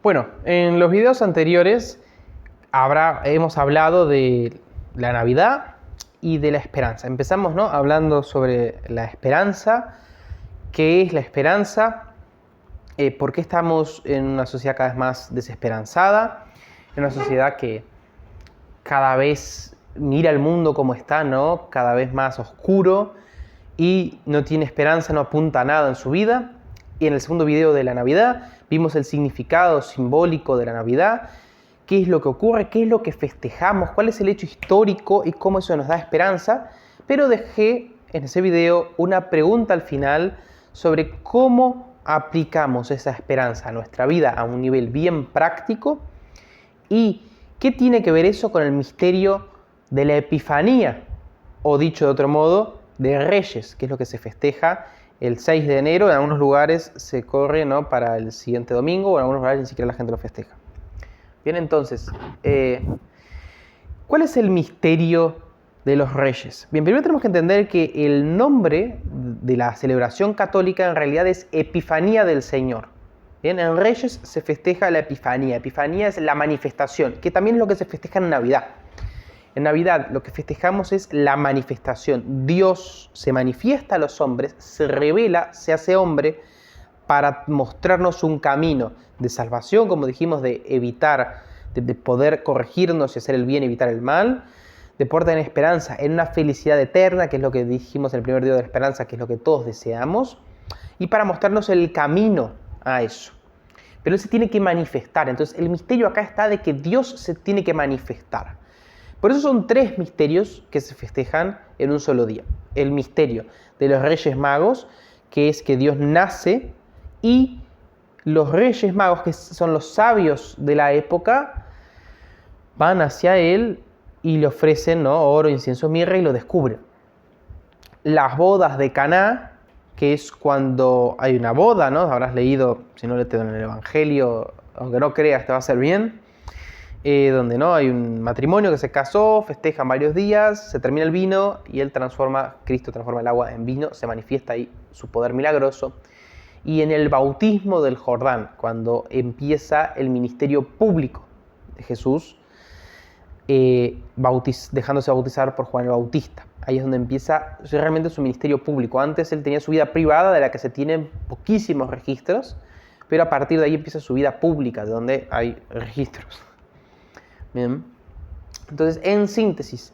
Bueno, en los videos anteriores hemos hablado de la Navidad y de la esperanza. Empezamos, ¿no?, hablando sobre la esperanza, qué es la esperanza, por qué estamos en una sociedad cada vez más desesperanzada, en una sociedad que cada vez mira el mundo como está, ¿no?, cada vez más oscuro y no tiene esperanza, no apunta a nada en su vida. Y en el segundo video de la Navidad vimos el significado simbólico de la Navidad, qué es lo que ocurre, qué es lo que festejamos, cuál es el hecho histórico y cómo eso nos da esperanza. Pero dejé en ese video una pregunta al final sobre cómo aplicamos esa esperanza a nuestra vida a un nivel bien práctico y qué tiene que ver eso con el misterio de la Epifanía, o dicho de otro modo, de Reyes, que es lo que se festeja el 6 de enero. En algunos lugares se corre, ¿no?, para el siguiente domingo, o en algunos lugares ni siquiera la gente lo festeja. Bien, entonces, ¿cuál es el misterio de los Reyes? Bien, primero tenemos que entender que el nombre de la celebración católica en realidad es Epifanía del Señor. Bien, en Reyes se festeja la Epifanía. Epifanía es la manifestación, que también es lo que se festeja en Navidad. En Navidad lo que festejamos es la manifestación. Dios se manifiesta a los hombres, se revela, se hace hombre para mostrarnos un camino de salvación, como dijimos, de evitar, de poder corregirnos y hacer el bien, evitar el mal, de poder tener esperanza en una felicidad eterna, que es lo que dijimos en el primer día de la esperanza, que es lo que todos deseamos, y para mostrarnos el camino a eso. Pero Él se tiene que manifestar. Entonces el misterio acá está de que Dios se tiene que manifestar. Por eso son tres misterios que se festejan en un solo día. El misterio de los Reyes Magos, que es que Dios nace, y los Reyes Magos, que son los sabios de la época, van hacia Él y le ofrecen, ¿no?, oro, incienso, mirra, y lo descubren. Las bodas de Caná, que es cuando hay una boda, ¿no? Habrás leído, si no leíste en el Evangelio, aunque no creas, te va a hacer bien. Donde, ¿no?, hay un matrimonio que se casó, festejan varios días, se termina el vino y Cristo transforma el agua en vino, se manifiesta ahí su poder milagroso. Y en el bautismo del Jordán, cuando empieza el ministerio público de Jesús, dejándose bautizar por Juan el Bautista. Ahí es donde empieza realmente su ministerio público. Antes él tenía su vida privada, de la que se tienen poquísimos registros, pero a partir de ahí empieza su vida pública, de donde hay registros. Bien. Entonces, en síntesis,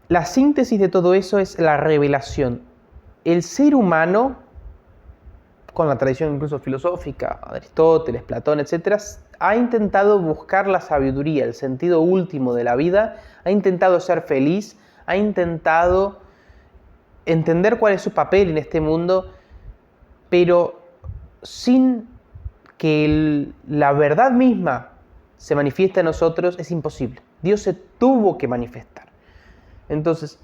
la síntesis de todo eso es la revelación. El ser humano, con la tradición incluso filosófica, Aristóteles, Platón, etc., ha intentado buscar la sabiduría, el sentido último de la vida, ha intentado ser feliz, ha intentado entender cuál es su papel en este mundo, pero sin que la verdad misma se manifiesta en nosotros, es imposible. Dios se tuvo que manifestar. Entonces,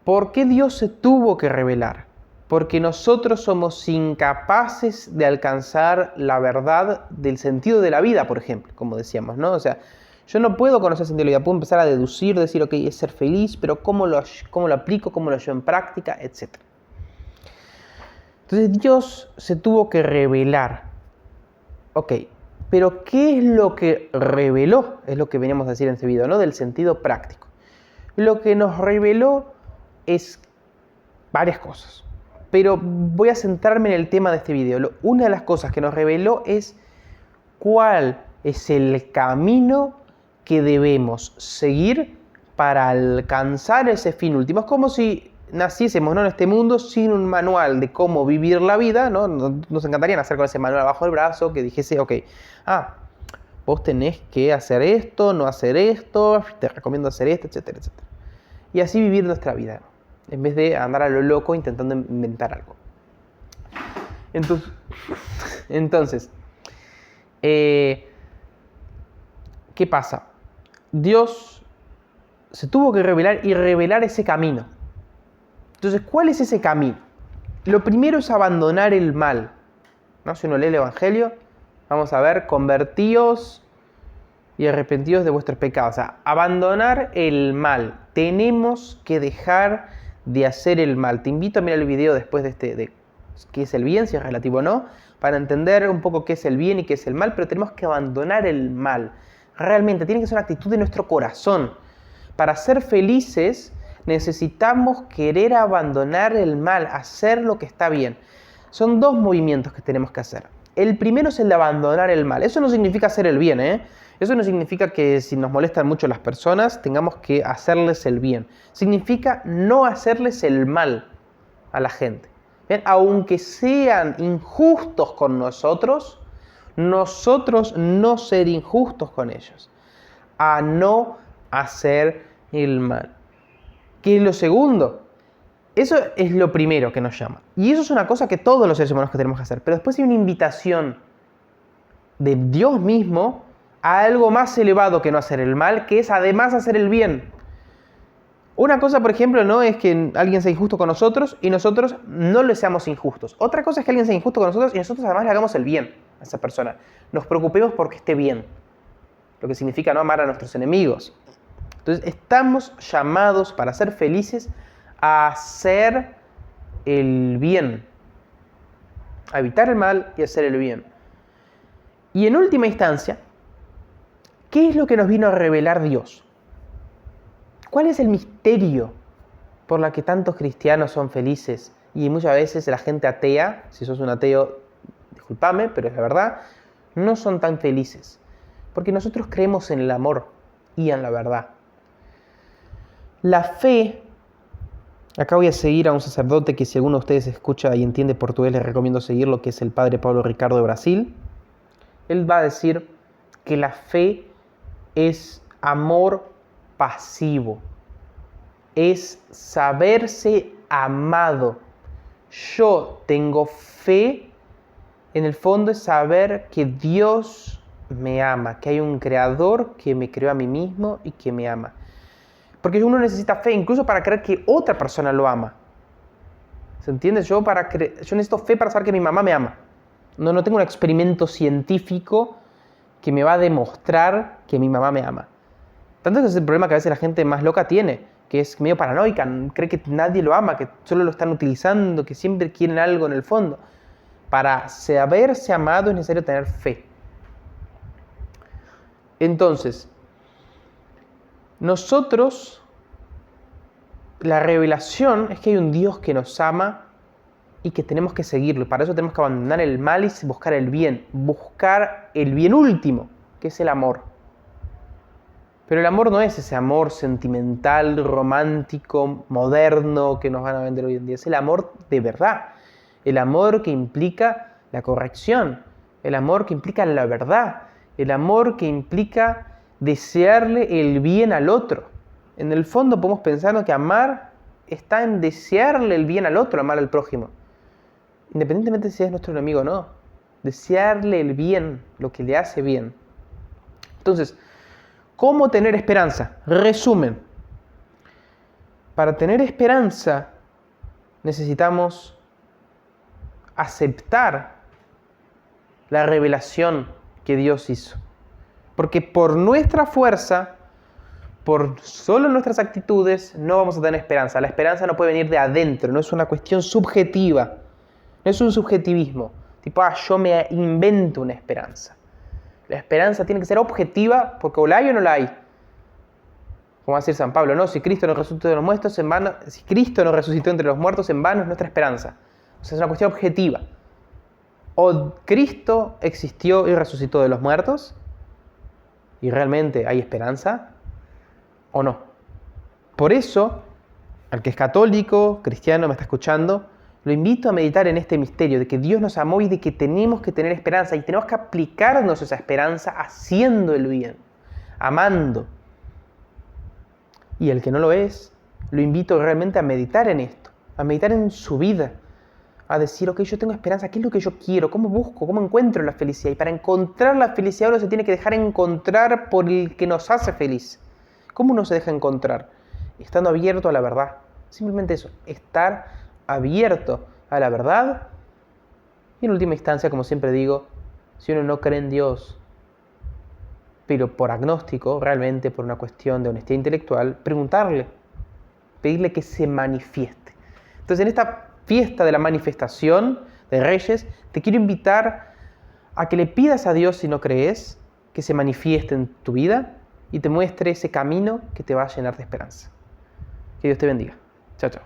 ¿por qué Dios se tuvo que revelar? Porque nosotros somos incapaces de alcanzar la verdad del sentido de la vida, por ejemplo, como decíamos, ¿no? O sea, yo no puedo conocer el sentido de la vida, puedo empezar a deducir, decir, ok, es ser feliz, pero ¿cómo lo aplico, cómo lo llevo en práctica, etcétera? Entonces Dios se tuvo que revelar. Ok, pero ¿qué es lo que reveló? Es lo que veníamos a decir en este video, ¿no?, del sentido práctico. Lo que nos reveló es varias cosas, pero voy a centrarme en el tema de este video. Una de las cosas que nos reveló es cuál es el camino que debemos seguir para alcanzar ese fin último. Es como si naciésemos, ¿no?, en este mundo sin un manual de cómo vivir la vida, ¿no? Nos encantaría nacer con ese manual bajo el brazo que dijese, ok, vos tenés que hacer esto, no hacer esto, te recomiendo hacer esto, etcétera, etcétera. Y así vivir nuestra vida, ¿no?, en vez de andar a lo loco intentando inventar algo. Entonces, ¿qué pasa? Dios se tuvo que revelar y revelar ese camino. Entonces, ¿cuál es ese camino? Lo primero es abandonar el mal, ¿no? Si uno lee el Evangelio, vamos a ver, convertíos y arrepentidos de vuestros pecados. O sea, abandonar el mal. Tenemos que dejar de hacer el mal. Te invito a mirar el video después de qué es el bien, si es relativo o no, para entender un poco qué es el bien y qué es el mal, pero tenemos que abandonar el mal. Realmente, tiene que ser una actitud de nuestro corazón. Para ser felices necesitamos querer abandonar el mal, hacer lo que está bien. Son dos movimientos que tenemos que hacer. El primero es el de abandonar el mal. Eso no significa hacer el bien, ¿eh? Eso no significa que si nos molestan mucho las personas tengamos que hacerles el bien. Significa no hacerles el mal a la gente. ¿Bien? Aunque sean injustos con nosotros no ser injustos con ellos. A no hacer el mal. ¿Qué es lo segundo? Eso es lo primero que nos llama. Y eso es una cosa que todos los seres humanos que tenemos que hacer. Pero después hay una invitación de Dios mismo a algo más elevado que no hacer el mal, que es además hacer el bien. Una cosa, por ejemplo, no es que alguien sea injusto con nosotros y nosotros no le seamos injustos. Otra cosa es que alguien sea injusto con nosotros y nosotros además le hagamos el bien a esa persona. Nos preocupemos porque esté bien. Lo que significa no amar a nuestros enemigos. Entonces, estamos llamados para ser felices a hacer el bien. A evitar el mal y hacer el bien. Y en última instancia, ¿qué es lo que nos vino a revelar Dios? ¿Cuál es el misterio por la que tantos cristianos son felices y muchas veces la gente atea, si sos un ateo, discúlpame, pero es la verdad, no son tan felices? Porque nosotros creemos en el amor y en la verdad. La fe, acá voy a seguir a un sacerdote que si alguno de ustedes escucha y entiende portugués les recomiendo seguirlo, que es el padre Pablo Ricardo de Brasil. Él va a decir que la fe es amor pasivo, es saberse amado. Yo tengo fe, en el fondo es saber que Dios me ama, que hay un creador que me creó a mí mismo y que me ama. Porque uno necesita fe incluso para creer que otra persona lo ama. ¿Se entiende? Yo necesito fe para saber que mi mamá me ama. No tengo un experimento científico que me va a demostrar que mi mamá me ama. Tanto que ese es el problema que a veces la gente más loca tiene, que es medio paranoica, cree que nadie lo ama, que solo lo están utilizando, que siempre quieren algo en el fondo. Para saberse amado es necesario tener fe. Entonces, nosotros, la revelación es que hay un Dios que nos ama y que tenemos que seguirlo. Para eso tenemos que abandonar el mal y buscar el bien último, que es el amor. Pero el amor no es ese amor sentimental, romántico, moderno que nos van a vender hoy en día. Es el amor de verdad. El amor que implica la corrección. El amor que implica la verdad. El amor que implica desearle el bien al otro. En el fondo podemos pensar que amar está en desearle el bien al otro, amar al prójimo. Independientemente de si es nuestro enemigo o no. Desearle el bien, lo que le hace bien. Entonces, ¿cómo tener esperanza? Resumen. Para tener esperanza necesitamos aceptar la revelación que Dios hizo. Porque por nuestra fuerza, por solo nuestras actitudes, no vamos a tener esperanza. La esperanza no puede venir de adentro, no es una cuestión subjetiva. No es un subjetivismo. Tipo, yo me invento una esperanza. La esperanza tiene que ser objetiva porque o la hay o no la hay. Como va a decir San Pablo, no, si Cristo no resucitó de los muertos, en vano, si Cristo no resucitó entre los muertos, en vano es nuestra esperanza. O sea, es una cuestión objetiva. O Cristo existió y resucitó de los muertos, y realmente hay esperanza, o no. Por eso, al que es católico, cristiano, me está escuchando, lo invito a meditar en este misterio de que Dios nos amó y de que tenemos que tener esperanza y tenemos que aplicarnos esa esperanza haciendo el bien, amando. Y el que no lo es, lo invito realmente a meditar en esto, a meditar en su vida, a decir, ok, yo tengo esperanza, ¿qué es lo que yo quiero? ¿Cómo busco? ¿Cómo encuentro la felicidad? Y para encontrar la felicidad uno se tiene que dejar encontrar por el que nos hace feliz. ¿Cómo uno se deja encontrar? Estando abierto a la verdad. Simplemente eso, estar abierto a la verdad. Y en última instancia, como siempre digo, si uno no cree en Dios, pero por agnóstico, realmente por una cuestión de honestidad intelectual, preguntarle, pedirle que se manifieste. Entonces, en esta fiesta de la manifestación, de Reyes, te quiero invitar a que le pidas a Dios, si no crees, que se manifieste en tu vida y te muestre ese camino que te va a llenar de esperanza. Que Dios te bendiga. Chao, chao.